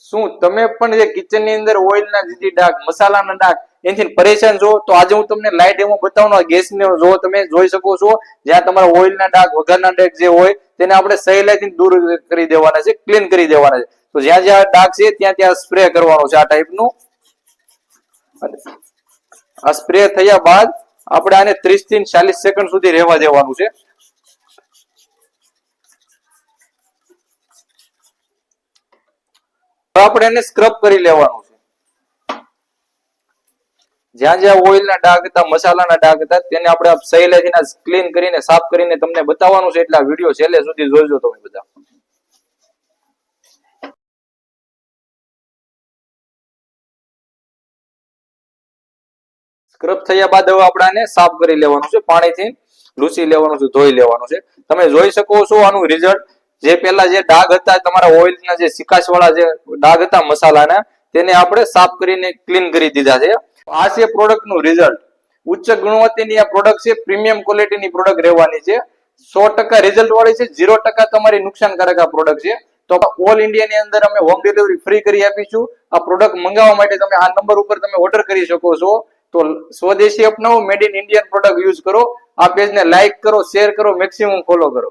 શું તમે પણ જે કિચન ની અંદર ઓઇલના જે ડાઘ, મસાલાના ડાઘ એનાથી પરેશાન છો? તો આજે હું તમને લાઈવ ડેમો બતાવવાનો. ગેસ ને જો તમે જોઈ શકો છો, જ્યાં તમારા ઓઇલના ડાઘ, વઘારના ડાઘ જે હોય તેને આપણે સહેલાઈથી દૂર કરી દેવાના છે, ક્લીન કરી દેવાના છે. તો જ્યાં જ્યાં ડાઘ છે ત્યાં ત્યાં સ્પ્રે કરવાનો છે આ ટાઈપનું. આ સ્પ્રે થયા બાદ આપણે આને 30 થી 40 સેકન્ડ સુધી રહેવા દેવાનું છે. આપણે એને સ્ક્રબ કરી લેવાનું છે. જ્યાં જ્યાં ઓઇલના ડાઘ હતા, મસાલાના ડાઘ હતા તેને આપણે સહેલાઈથી ક્લીન કરીને સાફ કરીને તમને બતાવવાનું છે. એટલે આ વિડીયો છેલ્લે સુધી જોઈજો તમે બધા. સ્ક્રબ થયા બાદ હવે આપણે આને સાફ કરી લેવાનું છે, પાણીથી લૂછી લેવાનું છે, ધોઈ લેવાનું છે. તમે જોઈ શકો છો આનું રિઝલ્ટ. જે પેલા જે ડાઘ હતા તમારા ઓઇલના, જે સિકાશ વાળા જે ડાઘ હતા મસાલાના, તેને આપણે સાફ કરીને ક્લીન કરી દીધા છે. આ છે પ્રોડક્ટનું રિઝલ્ટ. ઉચ્ચ ગુણવત્તાની આ પ્રોડક્ટ છે, પ્રીમિયમ ક્વોલિટીની પ્રોડક્ટ રહેવાની છે. 100% રિઝલ્ટ વાળી છે, 0% તમારી નુકસાનકારક આ પ્રોડક્ટ છે. તો ઓલ ઇન્ડિયા ની અંદર અમે હોમ ડિલિવરી ફ્રી કરી આપીશું. આ પ્રોડક્ટ મંગાવવા માટે તમે આ નંબર ઉપર તમે ઓર્ડર કરી શકો છો. તો સ્વદેશી અપનાવો, made in Indian product use કરો. આ પેજને લાઈક કરો, શેર કરો, મેક્સિમમ ફોલો કરો.